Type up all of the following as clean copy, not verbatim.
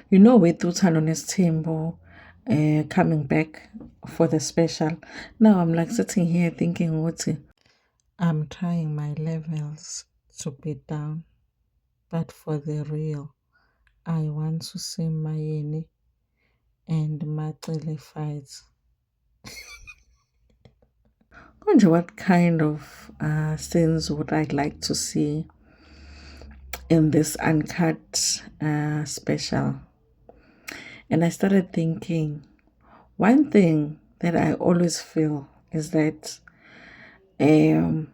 With Uthando Nesthembu coming back for the special. Now I'm like sitting here thinking, what? I'm trying my levels to be down, but for the real, I want to see Mayeni and Macele fights. I wonder what kind of scenes would I like to see in this uncut special. And I started thinking, one thing that I always feel is that um,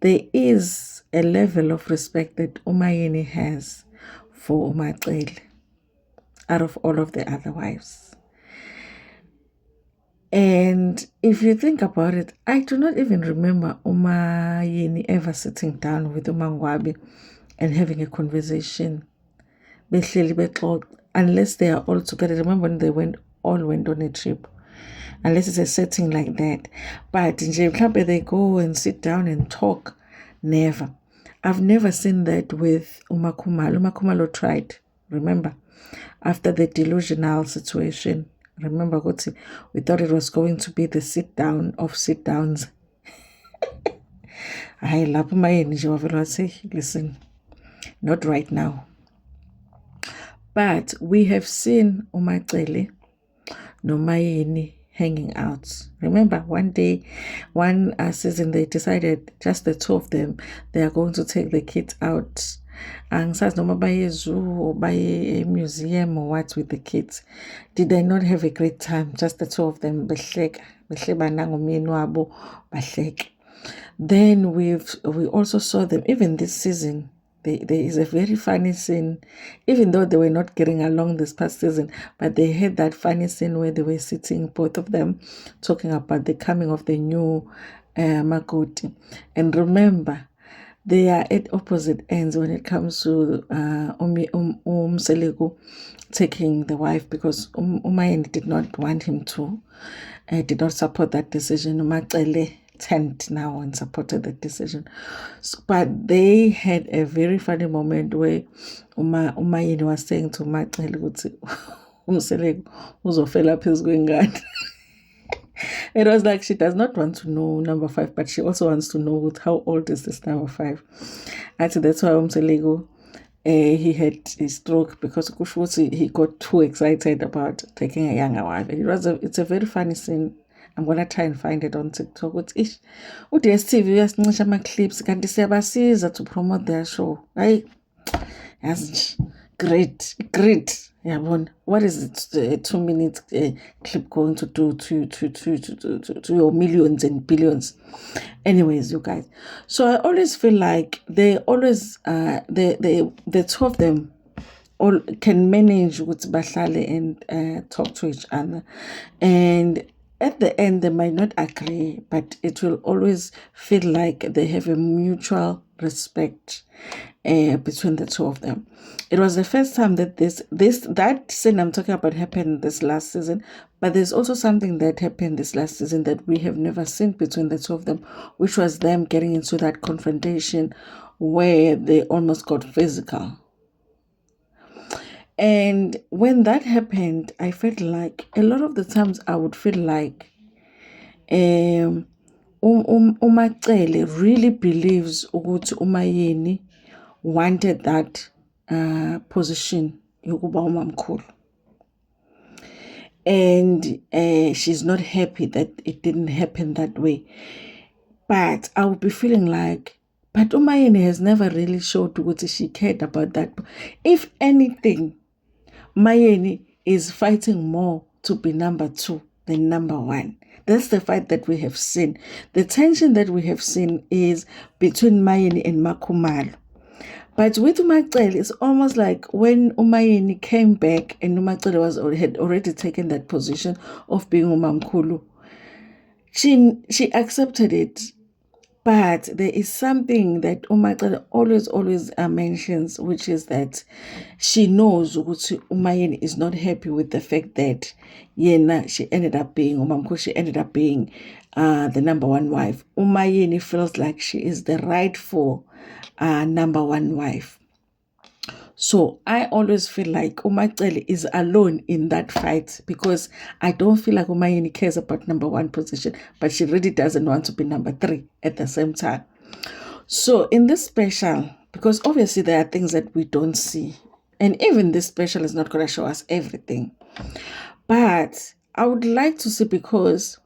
there is a level of respect that Umayeni has for Umacele out of all of the other wives. And if you think about it, I do not even remember Umayeni ever sitting down with Umangwabi and having a conversation. Unless they are all together. Remember when they all went on a trip? Unless it's a setting like that. But in Mhlambe they go and sit down and talk. Never. I've never seen that with Umakhumalo. Umakhumalo tried, remember, after the delusional situation. Remember, we thought it was going to be the sit down of sit downs. I love my say, listen, not right now. But we have seen Umacele Nomayeni hanging out. Remember, one day, one season, they decided just the two of them, they are going to take the kids out. And says no buy a zoo or buy a museum or what with the kids. Did they not have a great time? Just the two of them. Then we also saw them even this season. There is a very funny scene, even though they were not getting along this past season, but they had that funny scene where they were sitting, both of them, talking about the coming of the new Makoti. And remember, they are at opposite ends when it comes to Selegu taking the wife, because Umayeni did not want him to, did not support that decision. Umacele turned now and supported the decision. But they had a very funny moment where Umayeni was saying to Umacele ukuthi uMselegu uzofela phezu kwengane. It was like she does not want to know number 5, but she also wants to know how old is this number 5. Actually, that's why Umselego, he had a stroke, because he got too excited about taking a younger wife. And it's a very funny scene. I'm gonna try and find it on TikTok. DSTV uyasincisha ama-clips kanti siyabasiza to promote their show. Yazi great. Yabona, what is it? A 2-minute clip going to do to your millions and billions? Anyways, you guys. So I always feel like they always the two of them all can manage with bahlale and talk to each other, and at the end they might not agree, but it will always feel like they have a mutual respect between the two of them. It was the first time that that scene I'm talking about happened this last season, but there's also something that happened this last season that we have never seen between the two of them, which was them getting into that confrontation where they almost got physical. And when that happened, I felt like a lot of the times I would feel like Umacele really believes ukuthi Umayeni wanted that position yokuba umamkhulu, and she's not happy that it didn't happen that way. But I would be feeling like, but Umayeni has never really showed ukuthi she cared about that. If anything, Mayeni is fighting more to be number 2 than number 1. That's the fight that we have seen. The tension that we have seen is between Mayeni and Makhumalo. But with Umacele, it's almost like when Umayeni came back and Umacele had already taken that position of being Umamkhulu, she accepted it. But there is something that Umacele always mentions, which is that she knows Umayeni is not happy with the fact that she ended up being Umamkhulu, she ended up being the number 1 wife. Umayeni feels like she is the rightful number 1 wife. So I always feel like Umacele is alone in that fight, because I don't feel like Umayeni cares about number 1 position, but she really doesn't want to be number 3 at the same time. So in this special, because obviously there are things that we don't see, and even this special is not going to show us everything, but I would like to see, because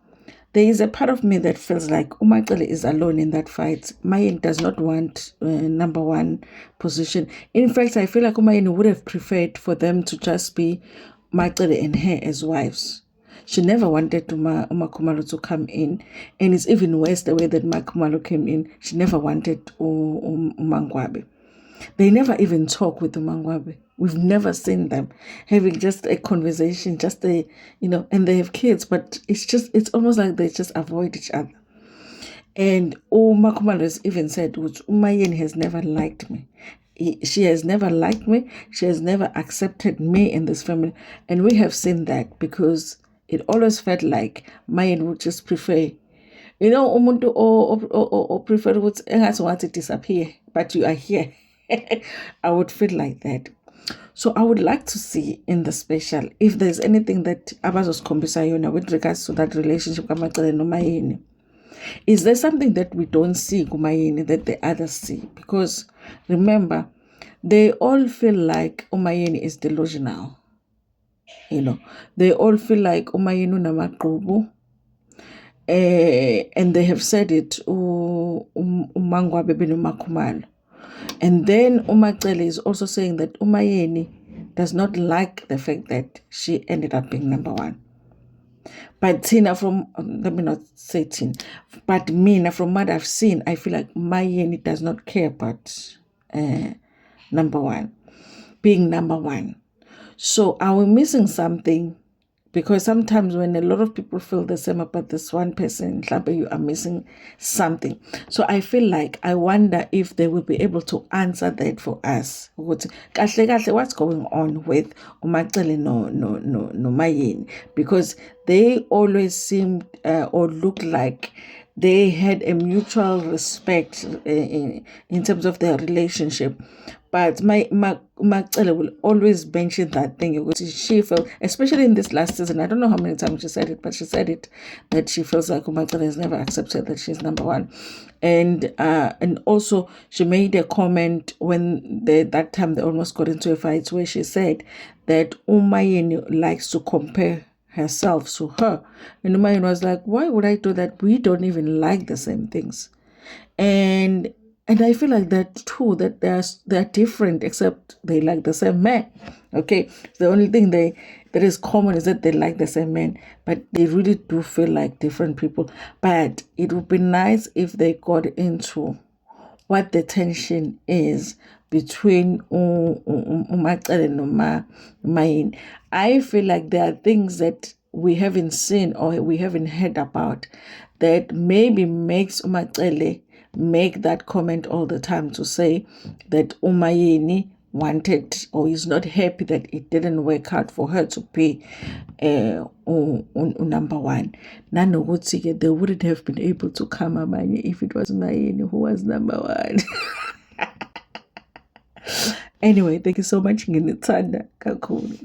there is a part of me that feels like Umacele is alone in that fight. Umayeni does not want number 1 position. In fact, I feel like Umayeni would have preferred for them to just be Macele and her as wives. She never wanted Khumalo to come in, and it's even worse the way that Khumalo came in. She never wanted uMangwabi. They never even talk with uMangwabi. We've never seen them having just a conversation, just and they have kids, but it's almost like they just avoid each other. And Khumalo has even said, Umayeni has never liked me. She has never liked me. She has never accepted me in this family. And we have seen that, because it always felt like Mayen would just prefer, umuntu or prefer to disappear, but you are here. I would feel like that. So I would like to see in the special if there's anything that abazosikhomisa yona with regards to that relationship kaMacele noMayeni. Is there something that we don't see kuMayeni that the others see? Because remember, they all feel like Umayeni is delusional. They all feel like Umayeni unamaqhubu. And they have said it, uMangwabi benoMakhumalo. And then Umacele is also saying that Umayeni does not like the fact that she ended up being number 1. But Tina, let me not say Tina, but Mina, from what I've seen, I feel like Umayeni does not care about number 1, being number 1. So are we missing something? Because sometimes when a lot of people feel the same about this one person, you are missing something. So I feel like, I wonder if they will be able to answer that for us. What's going on with Umacele no Mayeni? Because they always seemed or looked like they had a mutual respect in terms of their relationship. But Macele will always mention that thing. She felt, especially in this last season, I don't know how many times she said it, but she said it, that she feels like Macele has never accepted that she's number 1. And also she made a comment when that time they almost got into a fight, where she said that Umayeni likes to compare herself to her. And Umayeni was like, why would I do that? We don't even like the same things. And I feel like that too, that they're different, except they like the same man. Okay, the only thing that is common is that they like the same man, but they really do feel like different people. But it would be nice if they got into what the tension is between Umacele and Mayeni. I feel like there are things that we haven't seen or we haven't heard about that maybe makes Umacele make that comment all the time, to say that Umayeni wanted or is not happy that it didn't work out for her to be number 1. Nanokuthi they wouldn't have been able to come amanye if it was Mayeni who was number 1. Anyway, thank you so much. Nginithanda kakhulu.